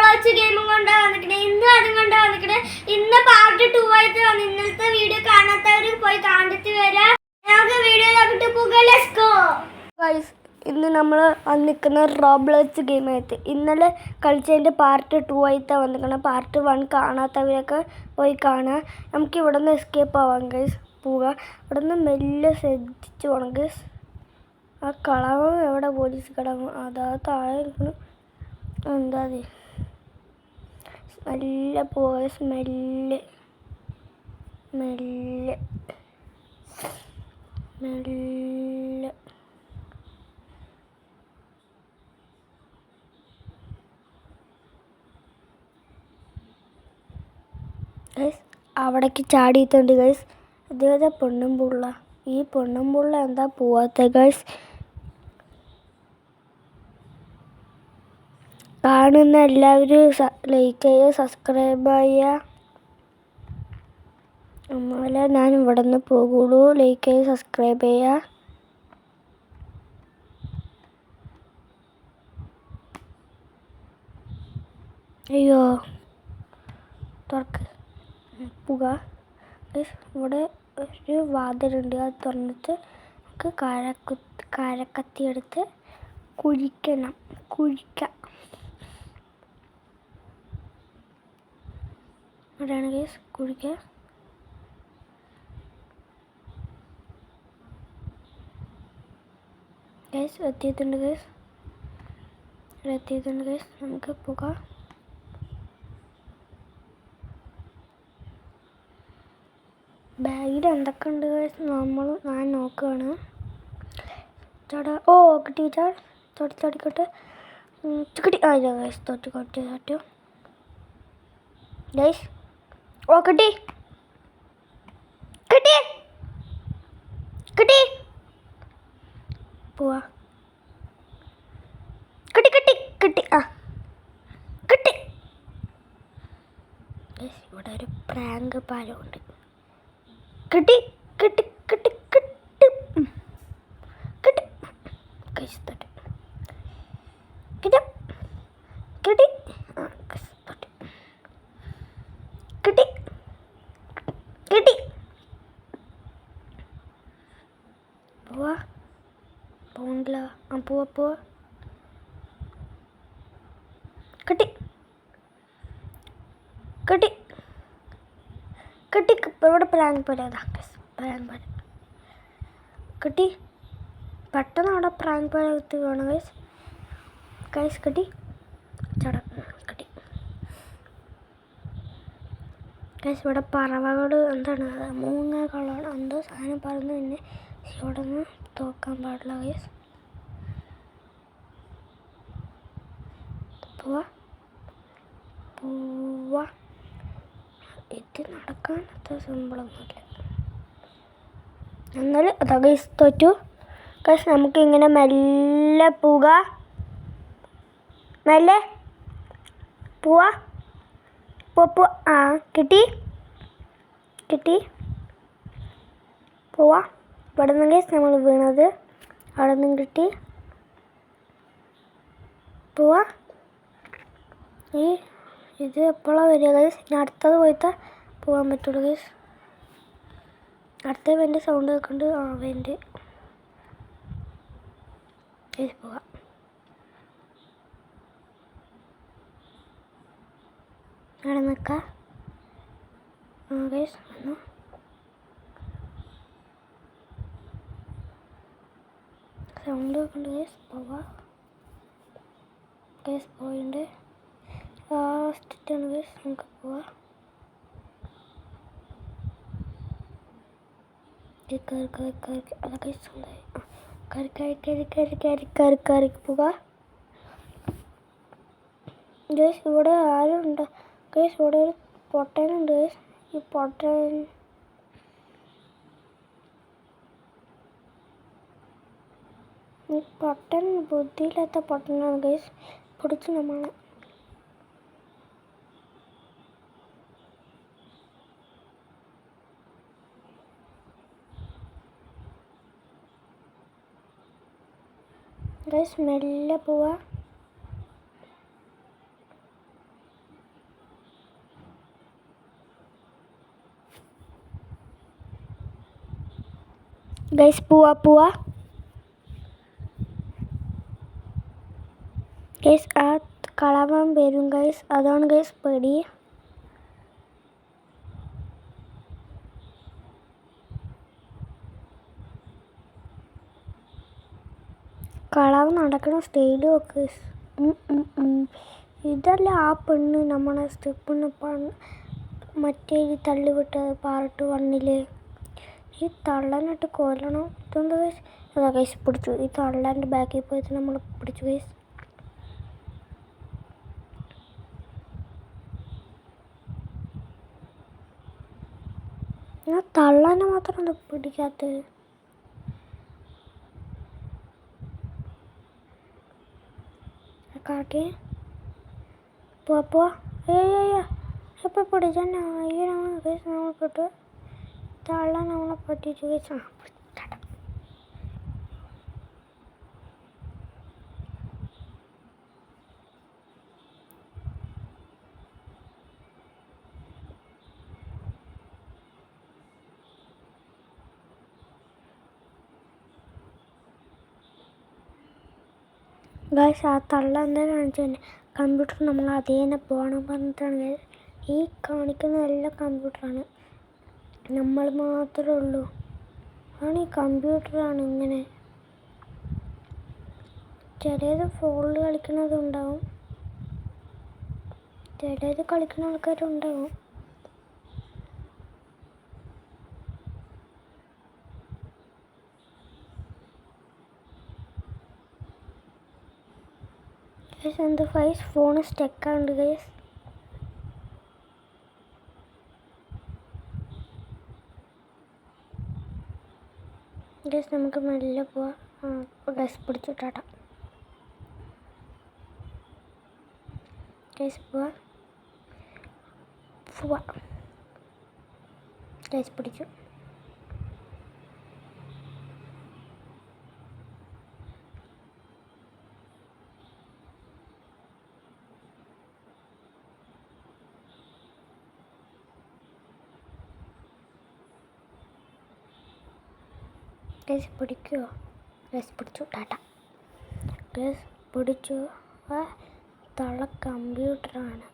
Roblox ഗെയിമും കൊണ്ട് വന്നിട്ടുണ്ട്. ഇന്ന് അതും കൊണ്ട് വന്നിട്ടുണ്ട്. ഇന്ന് പാർട്ട് 2 ആയിട്ട് വന്നു. ഇന്നലത്തെ വീഡിയോ കാണാത്തവർ പോയി കണ്ടിട്ട് വരാം. നമുക്ക് വീഡിയോയിലോട്ട് പോകാം. Let's go guys. ഇന്ന് നമ്മൾ വന്നിരിക്കുന്ന റോബ്ലോക്സ് ഗെയിമായിട്ട് ഇന്നലെ കളിച്ചതിൻ്റെ പാർട്ട് 2 ആയിട്ടാണ് വന്നിരിക്കുന്നത്. പാർട്ട് 1 കാണാത്തവരൊക്കെ പോയി കാണുക. നമുക്ക് ഇവിടെ നിന്ന് എസ്കേപ്പ് ആവാം ഗയ്സ്. പോവുക. ഇവിടെ നിന്ന് മെല്ലെ ശ്രദ്ധിച്ച് പോകണം ഗയ്സ്. ആ കളവ് എവിടെ? പോലീസ് കളവ് അതാ താഴെ ഇരിക്കണം. എന്താ മെല്ലെ പോയ മെല്ലെ മെല്ലെ മെല്ലെ ഗൈസ് അവിടേക്ക് ചാടിയിട്ടുണ്ട് ഗൈസ്. ഇതേതാ പെണ്ണും പുള്ള? ഈ പെണ്ണും പുള്ള എന്താ പോവാത്ത ഗൈസ്? കാണുന്ന എല്ലാവരും ലൈക്ക് ചെയ്യുക, സബ്സ്ക്രൈബ് ചെയ്യുക. അതുപോലെ ഞാൻ ഇവിടെ നിന്ന് പോകുള്ളൂ. ലൈക്ക് ചെയ്യുക, സബ്സ്ക്രൈബ് ചെയ്യുക. അയ്യോ തുറക്ക് പുക. ഇവിടെ ഒരു വാതിലുണ്ട്. അത് തുറന്നിട്ട് നമുക്ക് കാരക്കത്തി എടുത്ത് കുഴിക്കണം. അവിടെയാണ് ഗൈസ് കുഴിക്കുക. ഗൈസ് എത്തിയിട്ടുണ്ട് ഗൈസ്. ഇവിടെ എത്തിയിട്ടുണ്ട് ഗൈസ്. നമുക്ക് പോകാം. ബാഗിൽ എന്തൊക്കെ ഉണ്ട് ഗൈസ്? ഞാൻ നോക്കുകയാണ്. ഓ കിട്ടി ചാടിക്കോട്ടെ. കിട്ടി. ആ ഗൈസ് തൊട്ടു ഗൈസ്. ഓ കിട്ടി പോവാ. കിട്ടി ആ കിട്ടി. ഗൈസ് ഇവിടെ ഒരു പ്രാങ്ക് പാലമുണ്ട്. കിട്ടി ഗൈസ് തൊട്ടു കിട്ടി ആ ഗൈസ് തൊട്ടു കിട്ടി. പോണില്ല. ആ പോവാ. കിട്ടി. ഇവിടെ പ്രാങ്ക് പോലെ കിട്ടി. പെട്ടെന്ന് അവിടെ പ്രാങ്ക് പോലെ എത്തി വേണം ഗൈസ്. കിട്ടി. ഗൈസ് ഇവിടെ പറവകൾ എന്താണ് മൂങ്ങകളാണ് എന്തോ സാധനം പറഞ്ഞു. പിന്നെ ഇവിടെ നിന്ന് തോക്കാൻ പാടില്ല ഗൈസ്. പോവാ. ഇത് നടക്കാൻ അത്ര സിമ്പിളൊന്നുമില്ല. എന്നാലും അതാ ഗൈസ് തോറ്റു ഗൈസ്. നമുക്കിങ്ങനെ മെല്ലെ പോവുക. മെല്ലെ പോവാ. ആ കിട്ടി. പോവാ. ഇവിടെ നിന്ന് ഗൈസ് നമ്മൾ വീണത്. അവിടെ നിന്നും കിട്ടി. പോവാ. ഇത് എപ്പോഴാണ് വരിക ഗൈസ്? ഞാൻ അടുത്തത് പോയിട്ട് പോകാൻ പറ്റുള്ളൂ ഗൈസ്. അടുത്ത വെൻ്റെ സൗണ്ട് കേൾക്കുന്നുണ്ട്. ആ വെൻ്റെ ഗൈസ് പോവാം. അവിടെ നിൽക്കാം. ആ ഗൈസ് വന്നു. സൗണ്ട് കേൾക്കുന്നുണ്ട് ഗൈസ്. പോവാം ഗൈസ്. പോയിട്ടുണ്ട്. ലാസ്റ്റാണ് ഗൈസ്. നമുക്ക് പോവാം. അതൊക്കെ കയറി പോകാം ഗൈസ്. ഇവിടെ ആരും ഉണ്ടോ ഗൈസ്? ഇവിടെ ഒരു പൊട്ടനുണ്ട് ഗൈസ്. ഈ പൊട്ടൻ ബുദ്ധിയില്ലാത്ത പൊട്ടനാണ് ഗൈസ്. പിടിച്ച് നമ്മളെ ഗൈസ് മെല്ലെ പോവാ. ഗൈസ് പോവാ ഗൈസ്. ആ കളവൻ വരും ഗൈസ്, അതാണ് ഗൈസ് പേടി. കളവ് നടക്കുന്ന സ്റ്റൈല് നോക്ക്. ഇതല്ല ആ പെണ്ണ് നമ്മളെ സ്റ്റെപ്പിന് മറ്റേ തള്ളിവിട്ട് പാർട്ട് 1 ഈ തള്ളനിട്ട് കൊല്ലണം. ഇതെന്താ ഗൈസ്? അതാ ഗൈസ് പിടിച്ചു. ഈ തള്ളൻ്റെ ബാക്കിൽ പോയിട്ട് നമ്മൾ പിടിച്ചു ഗൈസ്. ഞാൻ തള്ളനെ മാത്രം എന്താ പിടിക്കാത്തത്? കാട്ടി പോവാ. എപ്പോൾ പിടിച്ചെന്നെ ഗൈസ് നമ്മൾ കിട്ടും. തള്ള നമ്മളെ പറ്റിച്ചു ഗൈസ്. ഗൈസ് ആ തള്ള എന്താ കാണിച്ചു തന്നെ കമ്പ്യൂട്ടർ നമ്മൾ അതേ തന്നെ പോകണം പറഞ്ഞിട്ടാണ് ഗൈസ്. ഈ കാണിക്കുന്ന എല്ലാ കമ്പ്യൂട്ടറാണ്, നമ്മൾ മാത്രമേ ഉള്ളൂ. ആണ് ഈ കമ്പ്യൂട്ടറാണ് ഇങ്ങനെ. ചിലത് ഫോണിൽ കളിക്കുന്നതുണ്ടാവും, ചിലത് കളിക്കുന്ന ആൾക്കാരുണ്ടാവും. എന്താ ഗൈസ് ഫോൺ സ്റ്റക്കാണ്ട് ഗൈസ്. ഗൈസ് നമുക്ക് മെല്ലെ പോവാം. ഗൈസ് പിടിച്ചിട്ടാ ഗൈസ് പോവാ ഗൈസ് പിടിച്ചു. ഗൈസ് പിടിക്കുമോ? ഗൈസ് പിടിച്ചു ടാറ്റ. ഗൈസ് പിടിച്ചു. ആ തള്ള കമ്പ്യൂട്ടറാണ്.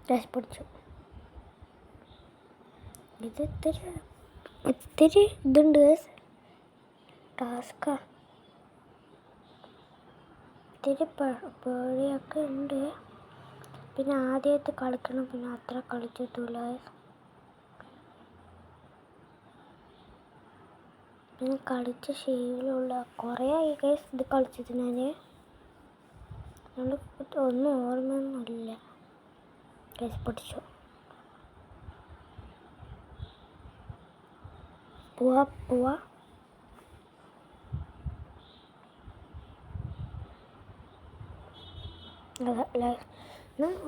ഗൈസ് പിടിച്ചു. ഇത് ഇത്തിരി ഇതുണ്ട് ഗൈസ്, ടാസ്കാ. ഇത്തിരി പേടിയൊക്കെ ഉണ്ട്. പിന്നെ ആദ്യമായിട്ട് കളിക്കണം, പിന്നെ അത്ര കളിച്ചിട്ടില്ല. പിന്നെ കളിച്ച ശീലമുള്ള കുറേ ആയി ഗൈസ് ഇത് കളിച്ചിട്ട് ഞാൻ ഒന്നും ഓർമ്മയൊന്നുമില്ല. ഗൈസ് പിടിച്ചു. പോവാ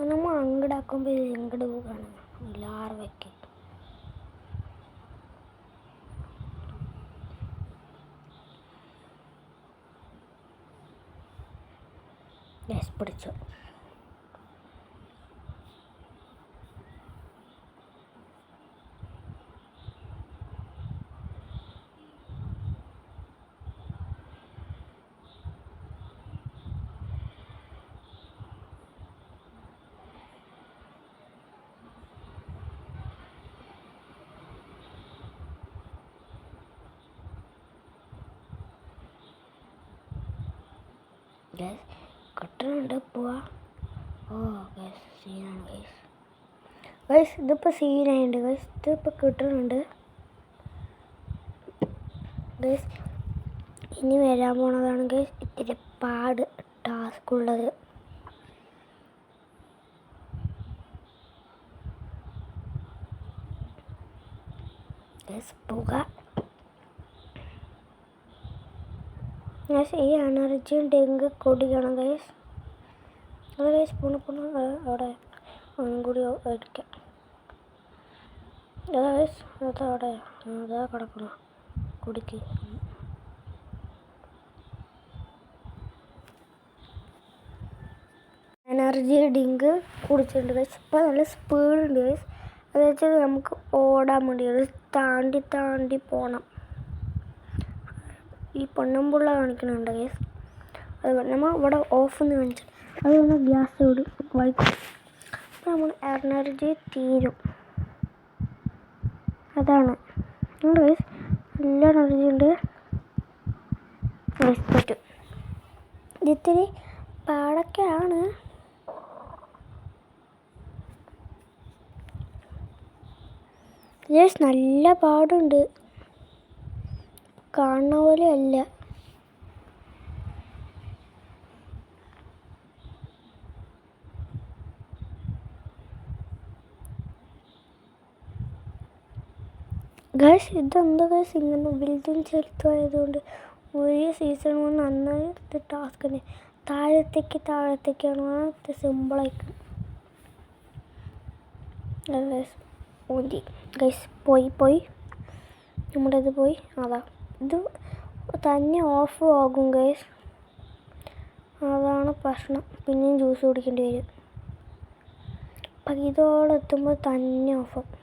നമ്മൾ അങ്ങടാക്കുമ്പോൾ ഇത് എങ്ങോട്ട് പോവുകയാണ് ലാർവയ്ക്ക്. ഗൈസ് പിടിച്ചു. ഗൈസ് കിട്ടുന്നുണ്ട്. പോവാ. ഗൈസ് സീനാണ് ഗൈസ്. ഇതിപ്പോൾ സീനായിട്ടുണ്ട് ഗൈസ്. ഇതിപ്പോൾ കിട്ടുന്നുണ്ട് ഗൈസ്. ഇനി വരാൻ പോണതാണ് ഗൈസ് ഇത്തിരി പാട് ടാസ്ക് ഉള്ളത്. ഗൈസ് പുക. ഗൈസ് ഈ എനർജിയും ഡെങ്ക് കൊടിക്കണം ഗൈസ്. അത് ഗൈസ് പുണ അവിടെ ഒന്നും കൂടി അടിക്കാം. അതാ ഗൈസ് അതവിടെ അതാ കിടക്കണം കുടിക്ക്. എനർജി ഡ്രിങ്ക് കുടിച്ചിട്ടുണ്ട് ഗൈസ്. ഇപ്പോൾ നല്ല സ്പീഡുണ്ട് ഗൈസ്. അത് വെച്ചാൽ നമുക്ക് ഓടാൻ വേണ്ടി താണ്ടി താണ്ടി പോകണം. ഈ പൊണ്ണമ്പുള്ള കാണിക്കുന്നുണ്ട് ഗൈസ്. അതുപോലെ നമ്മൾ ഇവിടെ ഓഫ് എന്ന് കാണിച്ചു അത് നമ്മൾ ഗ്യാസ് ഇടും വൈക്കും. അപ്പോൾ നമ്മൾ എനർജി തീരും. അതാണ് ഗൈസ്. നല്ല എനർജി ഉണ്ട് ഗൈസ്. പറ്റും. ഇതിത്തിരി പാടൊക്കെയാണ്. ഗൈസ് നല്ല പാടുണ്ട്, കാണുന്ന പോലെ അല്ല. ഗൈസ് ഇതെന്താ ഗൈസ് ഇങ്ങനെ ബിൽഡിങ് ചെറുതായതുകൊണ്ട് ഒരു സീസൺ കൊണ്ട് നന്നായി ടാസ്ക് തന്നെ. താഴത്തേക്കാണ് ഇത് സിമ്പിളായിരിക്കും ഗൈസ്. ഓടി ഗൈസ് പോയി നമ്മുടെ ഇത് പോയി. അതാ ഇത് തന്നെ ഓഫ് ആകും ഗൈസ്. അതാണ് പ്രശ്നം. പിന്നെയും ജ്യൂസ് കുടിക്കേണ്ടി വരും. അപ്പം ഇതോടെ എത്തുമ്പോൾ തന്നെ ഓഫാകും.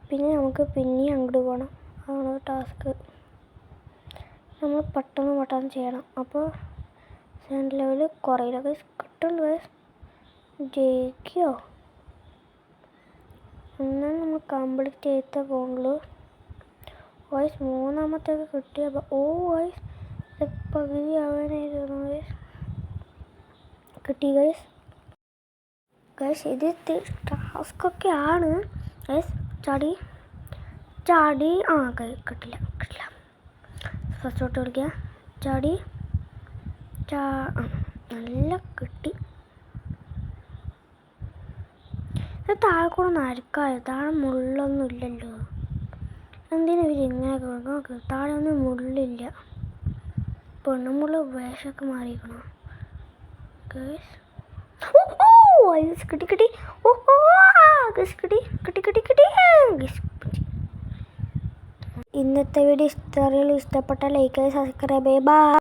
പിന്നെ നമുക്ക് പിന്നെയും അങ്ങോട്ട് പോകണം. അതാണ് ടാസ്ക്. നമ്മൾ പെട്ടെന്ന് ചെയ്യണം. അപ്പോൾ സെൻഡ് ലെവൽ കുറയില്ല ഗൈസ്. കിട്ടുള്ളൂ ഗൈസ്. ജയിക്കോ എന്നാൽ നമ്മൾ കംപ്ലീറ്റ് ചെയ്തേ പോകുള്ളൂ ഗൈസ്. മൂന്നാമത്തേക്ക് കിട്ടിയപ്പോൾ ഗൈസ് പകുതി ആവാനായിരുന്നു ഗൈസ്. കിട്ടി ഗൈസ്. ഇത് ടാസ്കൊക്കെ ആണ് ഗൈസ്. ചാടി കിട്ടില്ല. ഫസ്റ്റോട്ട് കളിക്കുക. ചാടി നല്ല കിട്ടി. ഇത് താഴെ കൂടെ നരക്കാറ്. താഴെ മുള്ളൊന്നും ഇല്ലല്ലോ. എന്തിനാ ഇവർ ഇങ്ങനെയൊക്കെ നോക്ക്. താഴെ ഒന്നും മുള്ളില്ല. പെണ്ണുമുള്ള വേഷമൊക്കെ മാറിയിരിക്കണം ഗൈസ്. കിട്ടി. ഇന്നത്തെ വീഡിയോ ഇഷ്ടപ്പെട്ട ലൈക്ക് സബ്സ്ക്രൈബ് ചെയ്യുക. ബൈ.